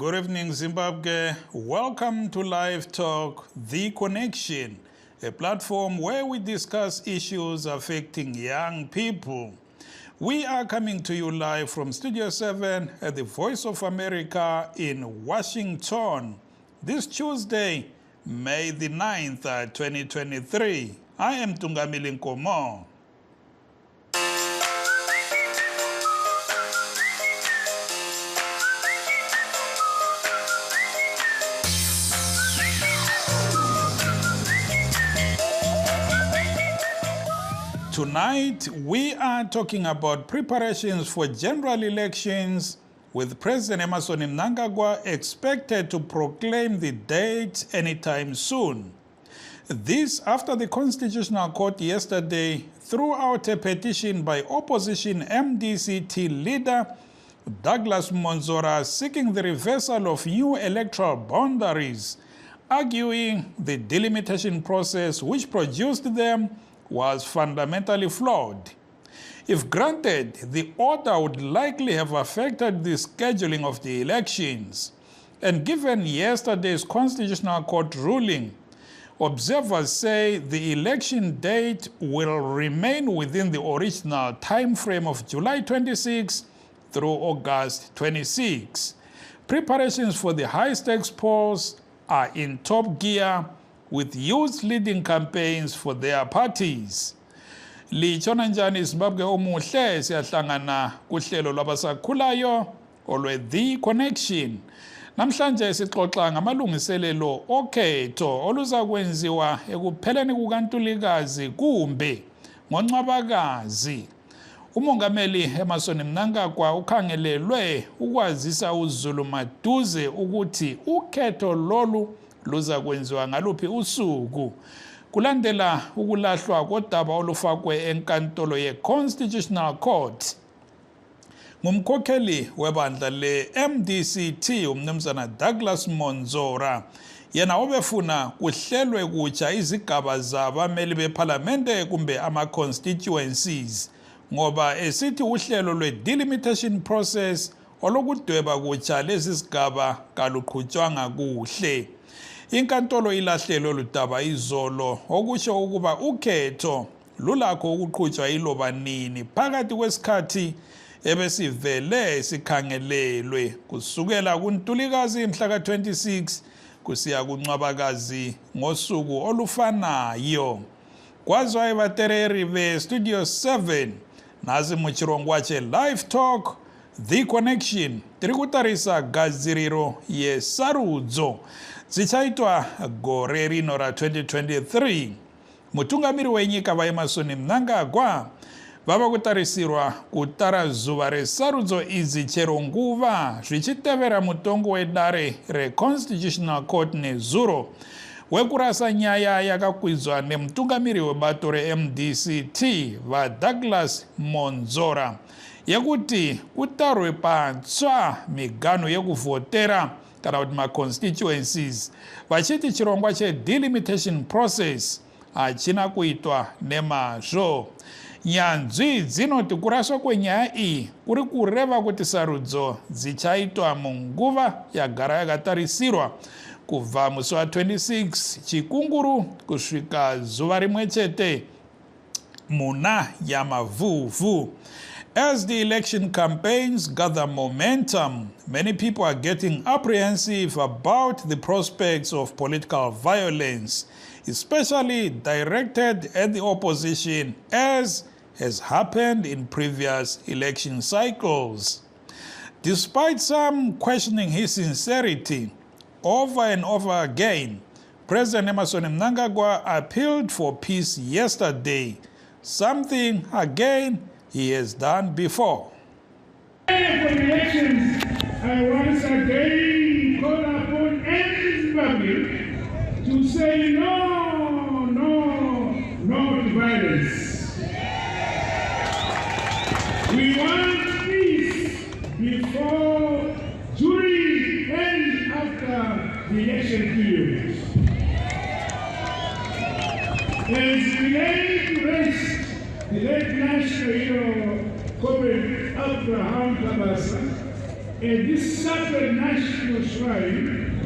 Good evening, Zimbabwe. Welcome to Livetalk, The Connection, a platform where we discuss issues affecting young people. We are coming to you live from Studio 7 at the Voice of America in Washington. This Tuesday, May the 9th, 2023. I am Tungamili Nkomo. Tonight, we are talking about preparations for general elections, with President Emmerson Mnangagwa expected to proclaim the date anytime soon. This after the Constitutional Court yesterday threw out a petition by opposition MDCT leader Douglas Monzora seeking the reversal of new electoral boundaries, arguing the delimitation process which produced them was fundamentally flawed. If granted, the order would likely have affected the scheduling of the elections. And given yesterday's Constitutional Court ruling, observers say the election date will remain within the original time frame of July 26 through August 26. Preparations for the high-stakes polls are in top gear, with youth leading campaigns for their parties. Lichona njani Zimbabwe omuhle siyahlangana kuhlelo lwabasakhulayo olwe The Connection. Namhlanje sixoxa ngamalungiselelo okhetho oluzakwenziwa ekupheleni kukaNtulikazi kumbe ngoNcwabakazi. Umongameli Emmerson Mnangagwa ukhangelelwe ukwazisa uZulu maduze ukuthi ukhetho lolu luza kwenziwa ngaluphi usuku kulandela ukulahlwa kodaba olufakwe enkantolo ye-Constitutional Court. Ngumkhokheli webandla le-MDCT umnumzana Douglas Monzora yena obefuna kuhlelwe kutsha izigaba zabameli bephalamende kumbe ama-constituencies ngoba esithi uhlelo lwe-delimitation process olokudweba kutsha lezi zigaba kaluqhutshwanga kuhle. Inkantolo ilahlelo ludaba izolo okusho ukuba ukhetho lulakho ukuqhutshwa iloba nini phakathi kwesikhathi ebesivele sikhangelelwe kusukela kuNtulikazi mhla ka-26 kusiya kuNcwabakazi ngosuku olufanayo. Kwazwa abatereri be-Studio 7 nazi muchirongwache Livetalk, The Connection, tiri kutarisa gadziriro yesarudzo zichaitwa gore rino ra 2023. Mutungamiri wenyika vaEmmerson Mnangagwa vava kutarisirwa kutara zuva resarudzo idzi chero nguva zvichitevera mutongo wedare re-Constitutional Court nezuro wekurasa nyaya yakakwidzwa nemutungamiri webato re-MDCT vaDouglas Monzora yekuti kutarwe patsva migano yekuvhotera kana kuti ma-constituencies vachiti chirongwa che-delimitation process hachina kuitwa nemazvo. Nyanzvi dzinoti kuraswa kwenyaya iyi kuri kureva kuti sarudzo dzichaitwa munguva yagara yakatarisirwa kubva musi wa26 chikunguru kusvika zuva rimwe chete muna yamavhuvhu. As the election campaigns gather momentum, many people are getting apprehensive about the prospects of political violence, especially directed at the opposition, as has happened in previous election cycles. Despite some questioning his sincerity, over and over again, President Emmerson Mnangagwa appealed for peace yesterday, something again he has done before. For elections, I once again call upon every Zimbabwean to say no to violence. We want peace before, during, and after the election period. As we lay to rest the late national hero, Comrade Abraham Kabasa, this sacred national shrine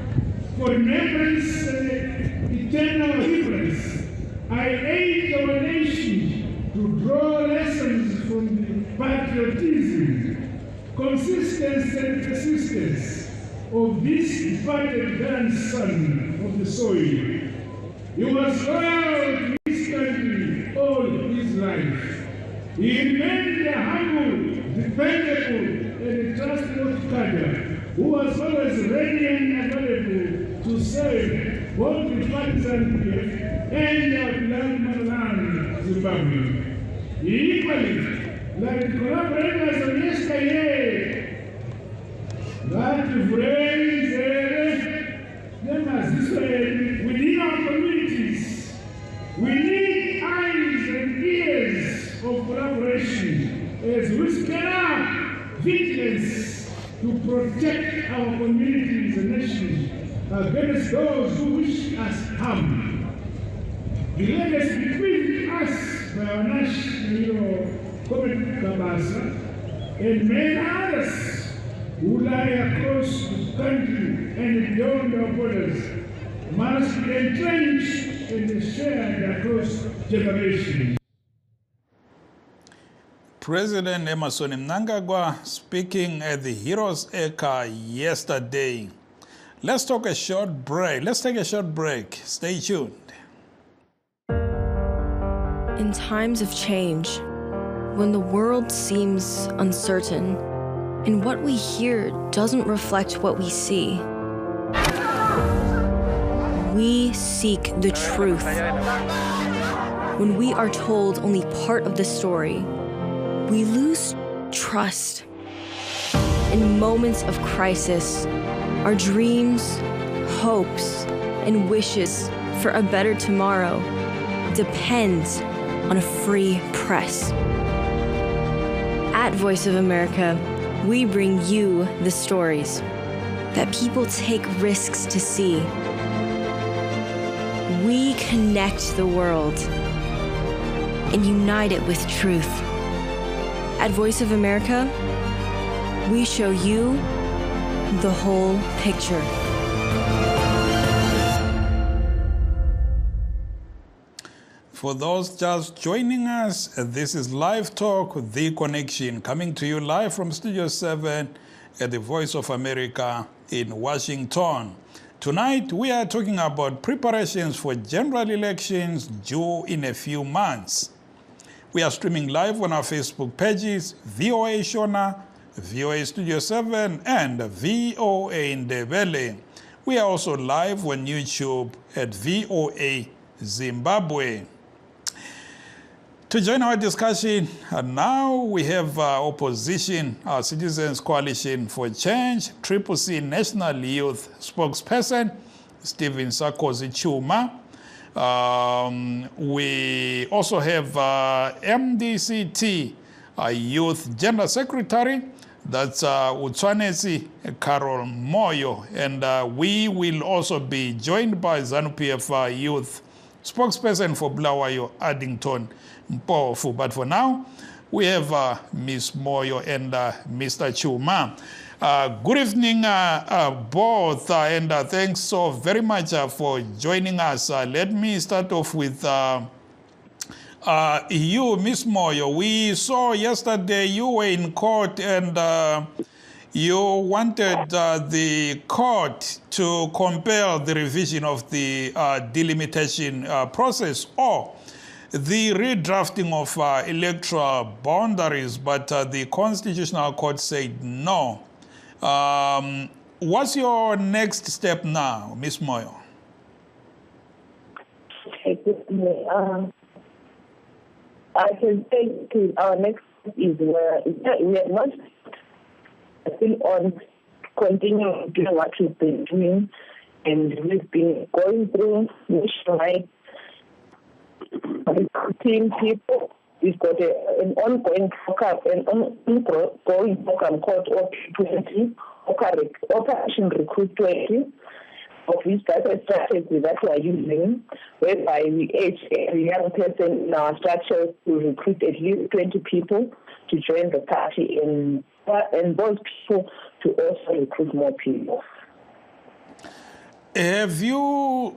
for remembrance and eternal reverence, I aid our nation to draw lessons from the patriotism, consistency and persistence of this departed grandson of the soil. He was loyal to his country all his life. He remained a humble, dependable, and a trustworthy cadre who was always ready and available to serve both the partisan PF and our beloved motherland, Zimbabwe. He equally, like the collaborators of yesterday, that raised them as Israel within our communities. We need eyes and ears of collaboration as we scale up vigilance to protect our communities and nations against those who wish us harm. The legacy bequeathed us by our national hero, Komet Kabasa, and many others who lie across the country and beyond our borders must be entrenched and shared across generations. President Emmerson Mnangagwa speaking at the Heroes Acre yesterday. Let's take a short break. Stay tuned. In times of change, when the world seems uncertain and what we hear doesn't reflect what we see, we seek the truth. When we are told only part of the story, we lose trust. In moments of crisis, our dreams, hopes, and wishes for a better tomorrow depends on a free press. At Voice of America, we bring you the stories that people take risks to see. We connect the world and unite it with truth. At Voice of America, we show you the whole picture. For those just joining us, this is Livetalk, The Connection, coming to you live from Studio 7 at the Voice of America in Washington. Tonight, we are talking about preparations for general elections due in a few months. We are streaming live on our Facebook pages, VOA Shona, VOA Studio 7, and VOA Ndebele. We are also live on YouTube at VOA Zimbabwe. To join our discussion, now we have opposition, our Citizens Coalition for Change, CCC National Youth Spokesperson, Stephen Sarkozy Chuma. We also have MDCT, Youth General Secretary, that's Utswanesi Carol Moyo, and we will also be joined by ZANU-PF Youth Spokesperson for Bulawayo, Addington Mpofu. But for now, we have Ms. Moyo and Mr. Chuma. Good evening, both, and thanks so very much for joining us. Let me start off with you, Ms. Moyo. We saw yesterday you were in court and you wanted the court to compel the revision of the delimitation process or the redrafting of electoral boundaries, but the Constitutional Court said no. What's your next step now, Ms. Moyo? Okay, I can say our next step is where we are not still on continuing doing what we've been doing, and we've been going through nationwide recruiting people. We've got an ongoing program, called OP20, Operation Recruit 20, of which that's a strategy that we are using, whereby we urge every young person in our structure to recruit at least 20 people to join the party in and those people to also recruit more people. Have you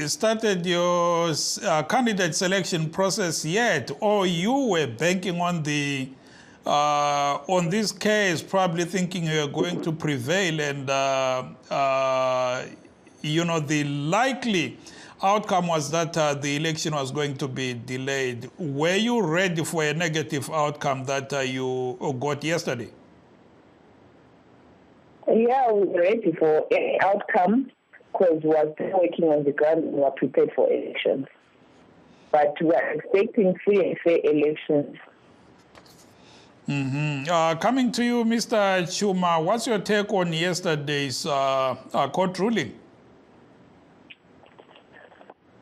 started your candidate selection process yet, or you were banking on the on this case, probably thinking you are going to prevail, and the likely outcome was that the election was going to be delayed? Were you ready for a negative outcome that you got yesterday? Yeah, we were ready for any outcome because we were still working on the ground and we were prepared for elections. But we are expecting free and fair elections. Coming to you, Mr. Chuma, what's your take on yesterday's court ruling?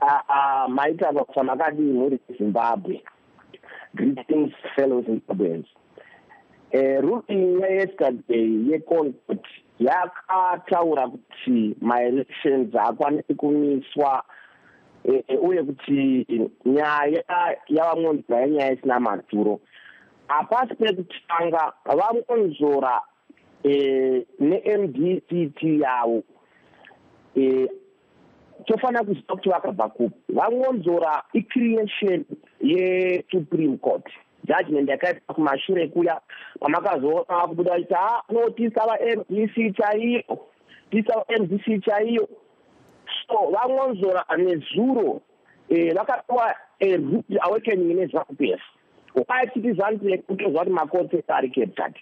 Maita Samakadi muri Zimbabwe. Greetings, fellow Zimbabweans. Ruling yesterday yecourt yakataura kuti ma-elections akwanisi kumiswa uye kuti nyaya yavamwonzora yenyaya isina maturo. Apasi pekutanga vamonzora ne-MDCT yavo tofanira kuziva kuti vakabva kupi. Vamonzora icreation yeSupreme Court. Judgment yakaita kumashure kuya pamakazoona kubuda kuti no tisava MDC chaiyo. So vamonzora nezuro vakapiwa a rude awakening nezvakupefu. Ukaititi zvanzi kutozwa kuti makoti ari captured.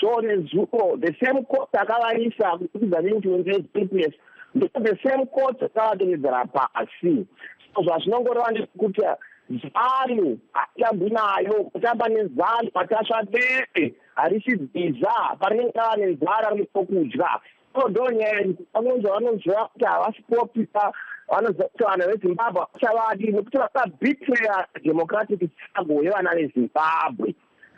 So nezuro the same court akavaisa kutidza neinfluence previous the same court akavadonedzera pasi. So zvazvinongoreva ndekuti ZANU hatambi nayo kutamba nezANU matasva dete harisidziza parinenge rava nenzara nepokudya. So ndonyaya vanonzora kuti havasipopisa vanoziva kuti vanhu veZimbabwe havachavadi nekuti vakabetreya democratic struggle yevana veZimbabwe.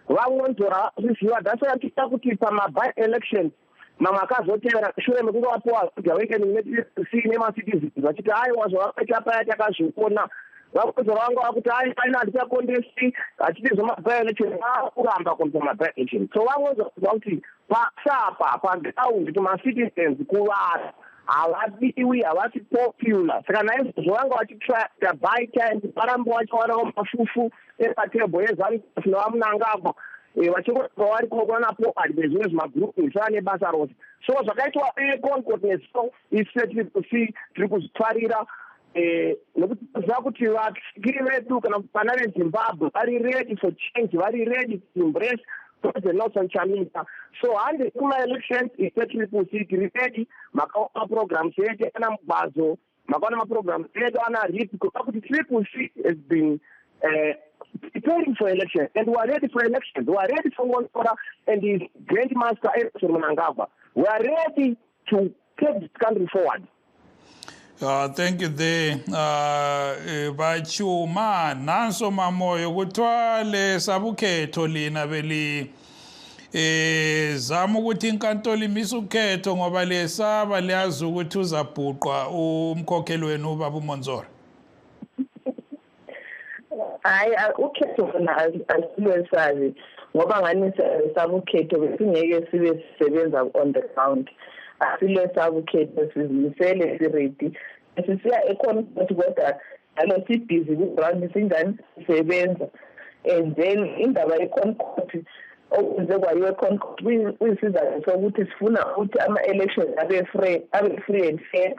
Vamonzora zviziva dasora tiita kuti pamaby elections mamwe akazotevera shure mekunge vapiwa awakening nemacitizens vachiti aiwa zvavakaita paya takazviona. Vamonzora vanga vakuti aina hatichakondesi hachiti zvemaby election vakuramba kunza maby election. So vamonzora kuti pasapa paground kumacitizens kuvara havadiwi havasi popular. Saka naizvozvo vanga vachitsvaga by time varambe vachiwanawo mafufu epatebho yeZANU nevamunangagwa vachingoramba vari kuonapo nezvimwe zvimagrupu zvisava nebasa rose. So zvakaitwa eConcord neso ise tiri kuzvitwarira nokuti toziva kuti vatyiri vedu kana vana veZimbabwe vari ready for change, vari ready to embrace President Nelson Chamisa. So hande kuma-elections ise tiri ready makaona programs edu ana mugbazo makaona maprograms edu ana RIP kuva kuti CCC has been preparing for elections, and we are ready for elections. We are ready for one order and his Grandmaster Emerson Mnangagwa. We are ready to take this country forward. Thank you there. Bachuma nanso mamoyo kutwale sabukhetho lina beli zama ukuthi inkantolo imise ukhetho ngoba lesaba liyazi ukuthi uzabhuqwa umkhokheli wenu ubaba uMonzora. Hayi ukhetho khona asilwesazi ngoba ngani sabukhetho besingeke sibe sisebenza on the ground. Asilwesaba ukhetho sizimisele siredi sisiya eConcord kodwa alo sibhizi ku-ground singani sisebenza. And then indaba yeConcord okwenze kwayo eConcord kuyisizathu sokuthi sifuna ukuthi ama-elections abe free and fair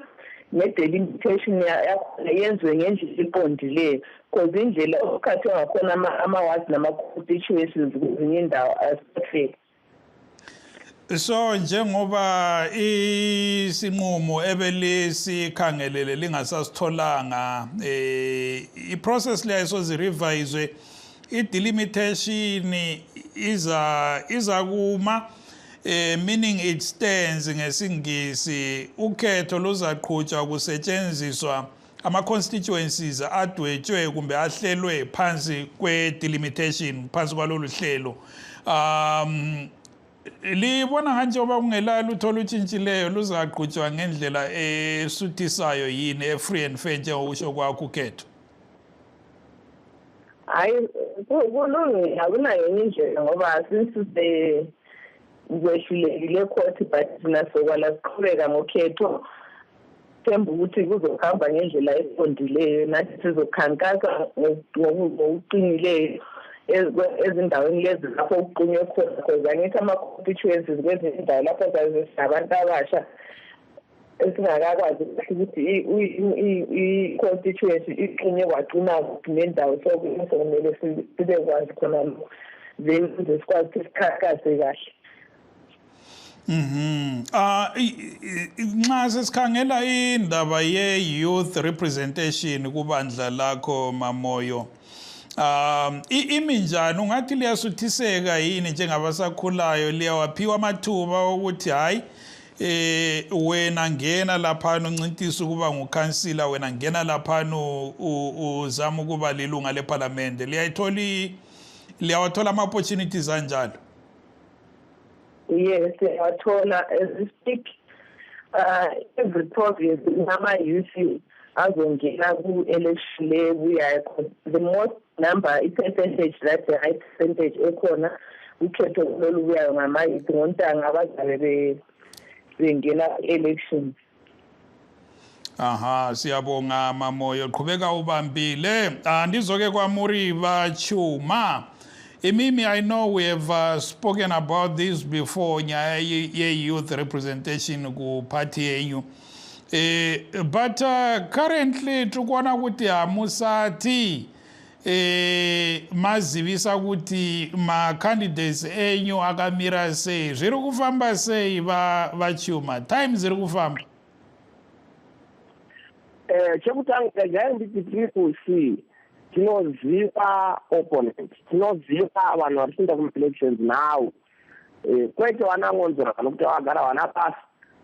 ne-delimitation yakhona yenziwe ngendlela eqondileyo because indlela okukhathwe ngakhona ama-wards nama-constituencies kwezinye indawo asifair. So njengoba isinqumo ebelikhangelele lingasasitholanga i-process leyo sozirevise i-delimitation iza kuma meaning it stands ngesingisi ukhetho luzaqhutshwa kusetshenziswa ama-constituencies adwetshwe kumbe ahlelwe phansi kwe-delimitation phansi kwalolu hlelo. Libona njengoba kungelalo lutho olutshintshileyo luzaqhutshwa ngendlela esuthisayo yini e-free and fair njengokusho kwakho ukhetho? Hayi kulungile akunayo enye indlela ngoba since wehlulekile court but nasokwala siqhubeka ngokhetho themba ukuthi kuzohamba ngendlela eqondileyo nathi sizokhankasa ngokuqinileyo ezindaweni lezi lapho uqunywe khona because angithi ama-constituencies kwezinye indawo lapho abantu abasha esingakakwazi ukuthi i-constituency iqinye kwaqina nendawo sokumele sibe kwazi khona then sikwazi ukuthi sikhankase kahle. Nxa sesikhangela indaba ye-youth representation kubandla lakho Mamoyo, imi njani? Ungathi liyasuthiseka yini njengabasakhulayo? Liyawaphiwa amathuba ukuthi hayi wena ngena laphana uncintisa ukuba ngukhansila, wena ngena laphana uzama ukuba lilunga leparlamente? Liyawathola ama-opportunities anjalo? Yes, as we speak, every province nama-youth azongena ku-election le buyayo. The most number, i-percentage, that's the high percentage ekhona ukhetho lolu buyayo ngama-youth ngontanga abazabe bengena elections. Aha, siyabonga Mamoyo, qhubeka ubambile. Andizoke kwaMuriva Chuma. Mimi, I know we have spoken about this before, youth representation ku party yenyu. But currently tukwana kuti hamusati mazivisa kuti ma candidates enyu akamira sei, zviri kufamba sei vaChuma? Time zviri kufamba? Chekutanga gaya nditi tiri tinoziva opponent, tinoziva vanhu vari kuenda kuma-elections now. Kwete vana ngonzora vanokuti vagara vana pasi.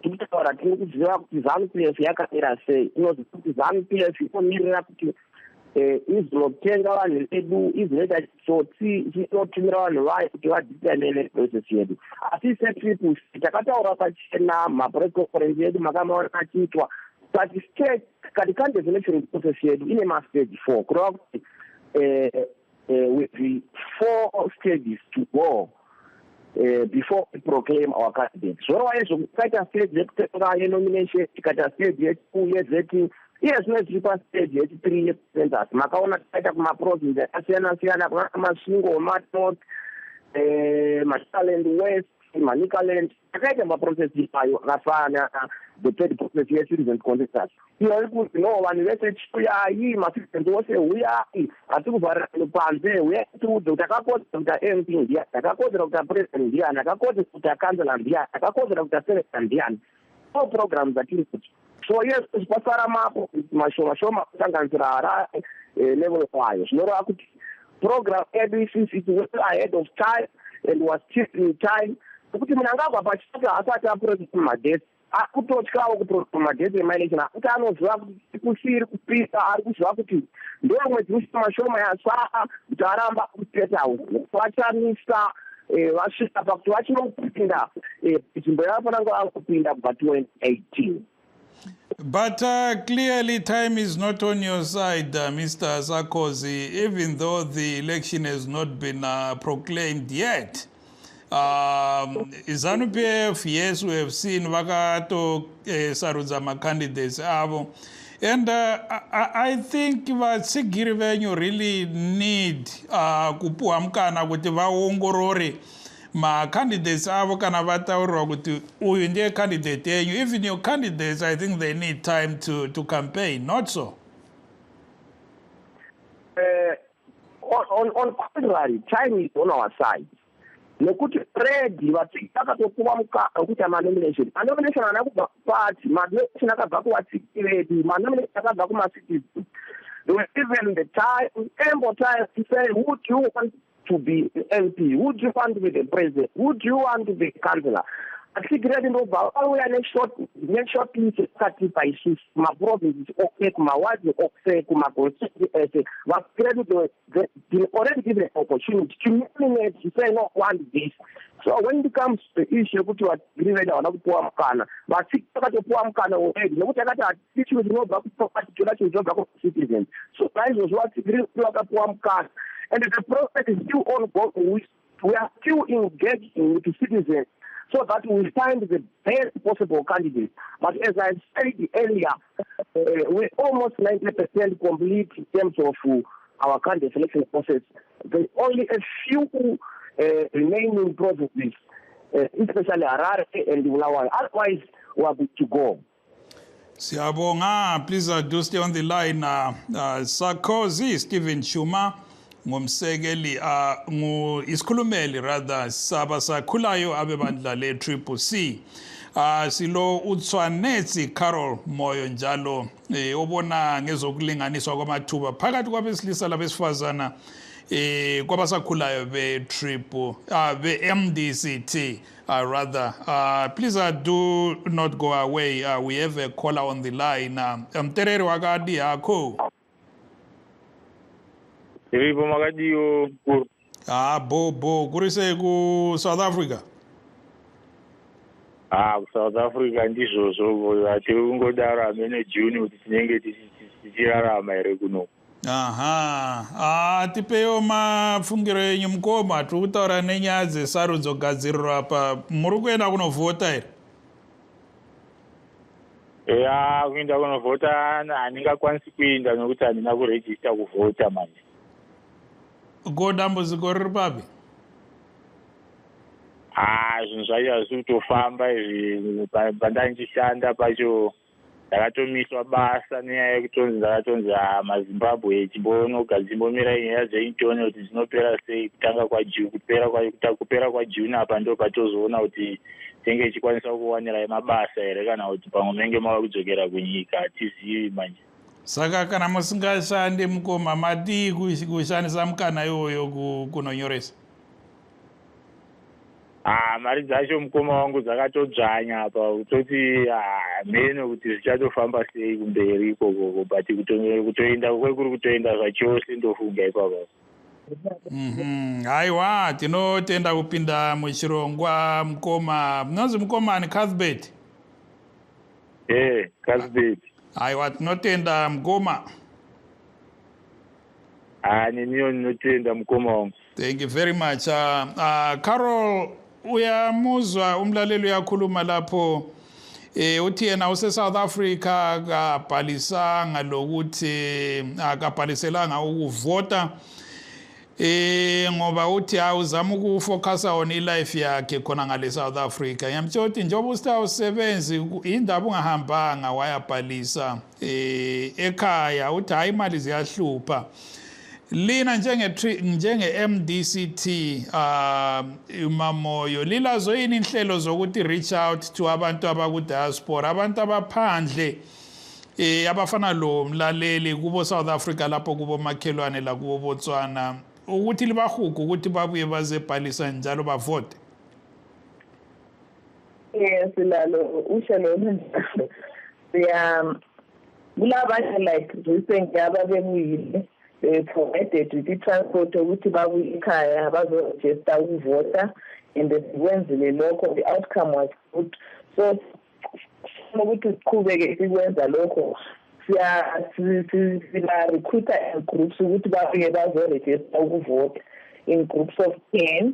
Tikutaura tiri kuziva kuti ZANU-PF yakamira sei. Tinoziva kuti ZANU-PF inomirira kuti izinotenga vanhu vedu, izinoita chitsotsi, chinotumira vanhu vayo kuti vadhitane neprocess yedu. Asi sePeople takataura pachena ma-press conference yedu makamaona achiitwa kuti state kati candidate election process yedu ine ma-stage 4 kureva kuti with the 4 stages to go before we proclaim our candidate. Zvoro zvokuita stage yekutenga yenomination, tikaita stage ye2 yezetting, iye zvino zviri pastage yechi3 yecensus. Makaona tikaita kumaprovince akasiyana-siyana, kuna Masvingo, North, Mashaland West, Manicaland, takaita maprocess ipayo akafana the third process ye-citizen consensus. Iyori kuti no vanhu vese chiuyayi, ma-citizens vose uyayi, hati kuvharira panze, uyayi tiudze kuti akakodzera kuti MP ndiyani, akakodzera kuti apresident ndiyani, akakodzera kuti akansela ndiyani, akakodzera kuti asenator ndiyani. All programs dzatiri kuti. So yes, pasara mapo mashoma kusanganisira Harare level kwayo. Zvinoreva kuti program edu since it was ahead of time and was still in time. Kuti munhu angabva pachitatu asati apuroti kumadhesi akutotyawo kuproti madhesi emaelection akuti anoziva kuti kusiri kupisa, ari kuziva kuti ndo mwedzi mashoma yasvaa kuti aramba kustate house vachamisa vasvika pakuti vachinopinda nzvimbo yavafanira vari kupinda kubva 2018. But clearly time is not on your side, Mr. Sarkozy, even though the election has not been proclaimed yet. ZANU-PF, yes, we have seen vakato sarudza ma-candidates avo. And I think vatsigiri venyu really need kupuwa mukana kuti vaongorore ma-candidates avo kana vataurirwa kuti uyu ndiye candidate yenyu. Even your candidates, I think they need time to campaign, not so? On contrary, time is on our side. Nekuti already vatsigiri vakatopuwa mukana wekuti manomination ana kubva kupati, manomination akabva kuvatsigiri vedu, manomination akabva kuma-citizens. They were given the time, ample time to say, who do you want to be the MP? Who do you want to be the president? Who do you want to be the councillor? Atsigiri vedu ndobva vauya neshort list yakatipa isusu kumaprovinces okse, kumawadi okse, kumaconstituency ese. Vatsigiri vedu they already given an opportunity to nominate, to say no want this. So when it comes to the issue kuti vatsigiri vedu havana kupuwa mukana, vatsigiri vakatopuwa mukana already nekuti akati issue dzinobva kupati choda chinobva kucitizens. So naizvozvo vatsigiri vedu vakapuwa mukana. And the process is still ongoing. We are still engaging with the citizens. so that we find the best possible candidate. But as I said earlier, we're almost 90% complete in terms of our candidate selection process. There's only a few remaining processes, especially Harare and Bulawayo. Otherwise, we are good to go. Siyabonga, please do stay on the line. Sarkozy Stephen Chuma ngumsekeli isikhulumeli rather sabasakhulayo abebandla le-Triple C. Silo uTswanetsi Carol Moyo njalo obona ngezokulinganiswa kwamathuba phakathi kwabesilisa labesifazana kwabasakhulayo be-MDCT rather. Please do not go away. We have a caller on the line. Mterere wakadi yakho. Ribo magadiyo. Bo kurise ku South Africa. South Africa ndizvo ati ungodaro amene June kuti tinenge tichirarama ere kuno. Tipewo mapfungiro enyu mukoma tiri kutaura nenyaya dzesarudzo gadzirirwa apa muri kuenda kunovhota here? Kuenda kunovhota handingakwanisi kuenda nokuti handina kurejista kuvhota manje. Ko dambudziko riri papi? Zvinhu zvacho hazvisi kutofamba izvi. Pandandishanda pacho ndakatomiswa basa nenyaya yekutonzi ndakatonzi maZimbabwe chimbomira nyaya dzeitone kuti dzinopera sei kutanga kupera kwaJune apa ndo patozoona kuti tenge ichikwanisa kuwanirai mabasa here kana kuti pamwe menge mava kudzokera kunyika hatizivi manje. Saka kana musingashande mukoma mati kushandisa mukana iwoyo kunonyoresa? Mari dzacho mukoma wangu dzakatodzvanya apa kutoti mheno kuti zvichatofamba sei kumberi ikoko but kutoenda kwekuri kutoenda zvachose ndofunga ipapo. Haiwa tinotenda kupinda muchirongwa mukoma. Munonzi mukomani Cuthbert? Cuthbert. Haiwa tinotenda mukoma. Neniyo ninotenda mukoma wangu. Thank you very much. Carol, uyamuzwa umlaleli uyakhuluma lapho uthi yena use-South Africa akabhalisanga lokuthi akabhaliselanga ukuvota ngoba uthi awuzama ukufocusa on ilife yakhe khona ngale South Africa. Ngiyamtshela ukuthi njengoba usawusebenzi indaba ungahambanga wayabhalisa ekhaya uthi hayi imali ziyahlupha. Lina njenge-MDCT uMamoyo lilazo yini inhlelo zokuthi reach out to abantu abaku-diaspora, abantu abaphandle abafana lo mlaleli kubo South Africa lapho kubo makhelwane la kubo Botswana ukuthi libahuga ukuthi babuye bazebhalisa njalo bavote? Silalo uhlelo njalo kulabanye like recently ababekuyile provided with i-transport ukuthi babuye ekhaya bazorejista ukuvota and sikwenzile lokho. The outcome was good, so ukuthi siqhubeke sikwenza lokho sila-recruiter in groups ukuthi babuye bazorejista ukuvota in groups of 10.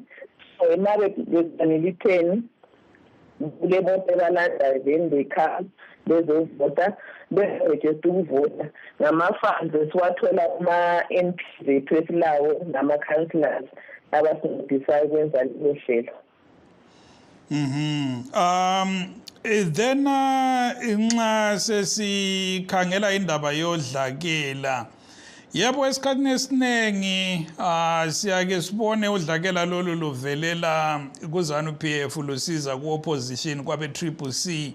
So now besanele 10 kule bote balanda then they come bezovota berejista ukuvota ngama-funds esiwathola kuma-MP zethu esilawo nama-councillors abasincedisayo ukwenza lelo hlelo. Then inxa sesikhangela indaba yodlakela, yebo esikhathini esiningi siyake sibone udlakela lolu luvelela kuZANU-PF lusiza ku-opposition kwabe-Triple C.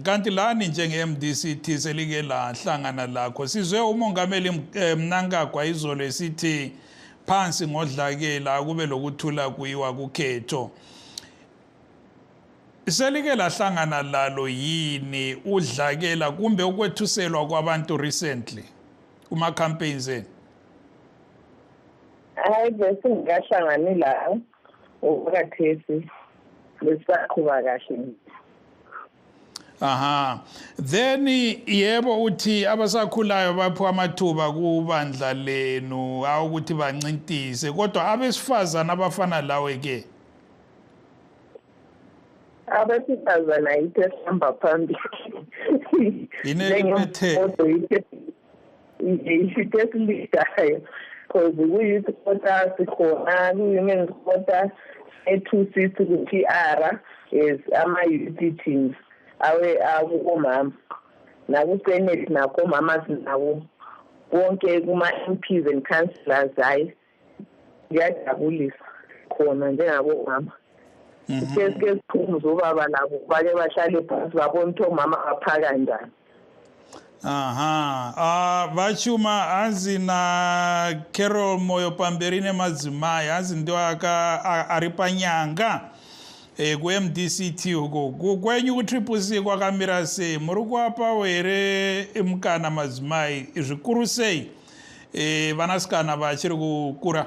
Kanti lani njenge-MDCT selike lahlangana lakho. Sizwe umongameli Mnangagwa izolo esithi phansi ngodlakela kube lokuthula kuyiwa kukhetho. Selike lahlangana lalo yini udlakela kumbe ukwethuselwa kwabantu recently kuma campaigns eni? Hayi bese ngikahlangani la ukhathesi lesaqhuba kahle. Then yebo uthi abasakhulayo baphiwa amathuba kubandla lenu awukuthi bancintise, kodwa abesifazana abafana lawe ke abesifazana ithesihamba phambili isithesilidayo because kuyouth quota sikhona ku-women's quota e-2 ku-PR is ama-youth teams omama naku-senate nakho omama sinawo wonke kuma-MPs and councillors hayi kuyajabulisa khona njengabomama ke siphume zobaba labo bake bahlale phansi babona ukuthi omama bapha kanjani. Vachuma hanzi na Carol Moyo pamberi nemadzimai hanzi ndio ari panyanga ku-MDCT uko kwenyu ku-Triple C kwakamira sei? Muri kuvapawo here mukana madzimai zvikuru sei vanasikana vachiri kukura?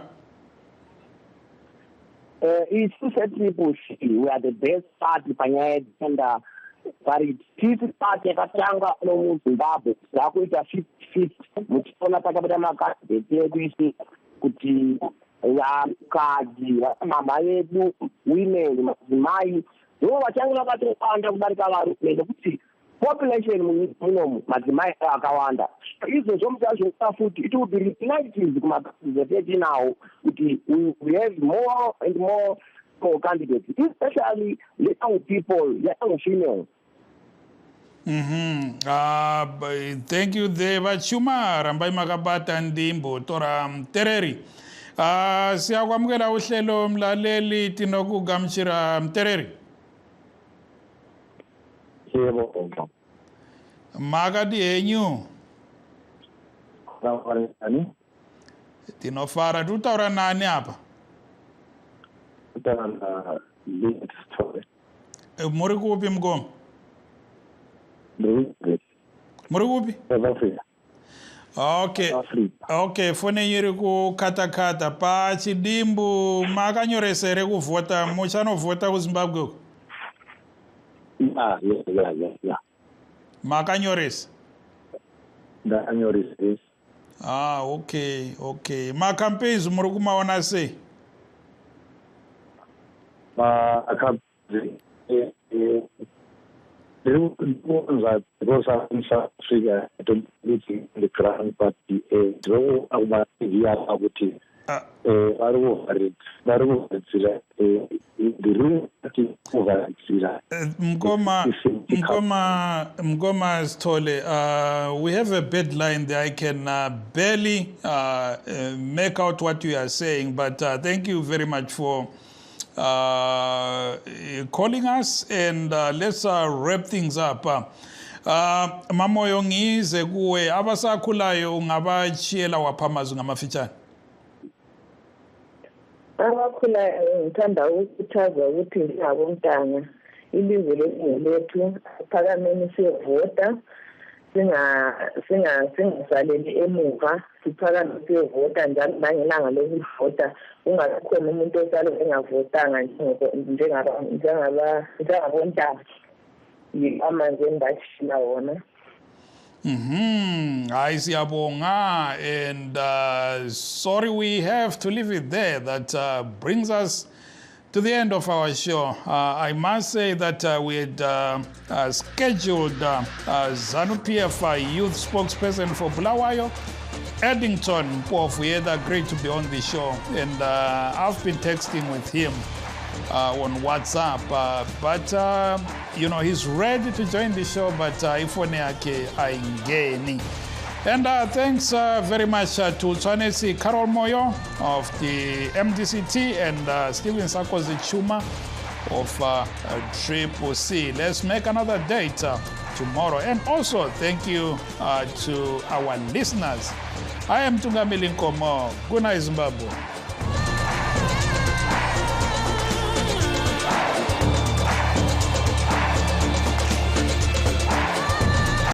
Isu seTriple C we are the best party panyaya yedenda vari tisi party yakatanga no muZimbabwe zakuita 50-50 muchiona takapita makandidate edu isi kuti vakadzi mama vedu women madzimai ndivo vachange vakatowanda kudarika varume nekuti population munomu madzimai akawanda izvozvo musazvoita futi it will be replaced kumakandidate etinawo kuti we have more and more candidates, especially young people, young females. Thank you there Vachuma rambai makabata ndimbo tora Mtereri. Siyakwamukela uhlelo mlaleli tinokugamshira Mtereri. Yebo. Makadi henyu. Tinofara tutaura nani apa? Muri kupi mgomo? Muri kupi? Okay, fone yiri kukatakata pa chidimbu makanyoresa here kuvhota muchanovhota kuZimbabwe uko? Yeah. Makanyoresa? Ndakanyoresa. Okay. Makampezi muri kumaona sei? Because I'm in South Africa, I don't live in the ground, but draw about the year about it. Mgoma Stole, we have a bad line there. I can barely make out what you are saying, but thank you very much for calling us, and let's wrap things up. Mamoyo ngize kuwe abasakhulayo ungabachiyela waphamazi ngamafitshane. Abakhulayo ngithanda ukuchaza ukuthi njengabontanga ilizwe lethu phakameni siyovota singasaleli emuva siphakame siyovota njalo nangelanga lokuvota ungakhona umuntu osale engavotanga njengabontanga amanzi endashila wona. Hi, Siyabonga, and sorry we have to leave it there. That brings us to the end of our show. I must say that we had scheduled ZANU-PF youth spokesperson for Bulawayo, Eddington Mpofu, great to be on the show, and I've been texting with him on WhatsApp, but you know, he's ready to join the show, but ifone yake aingeni. And thanks very much to Tshwanetse Carol Moyo of the MDCT and Stephen Sakosi Chuma of Triple C. Let's make another date tomorrow. And also thank you to our listeners. I am Tungamili Nkomo. Good night, Zimbabwe.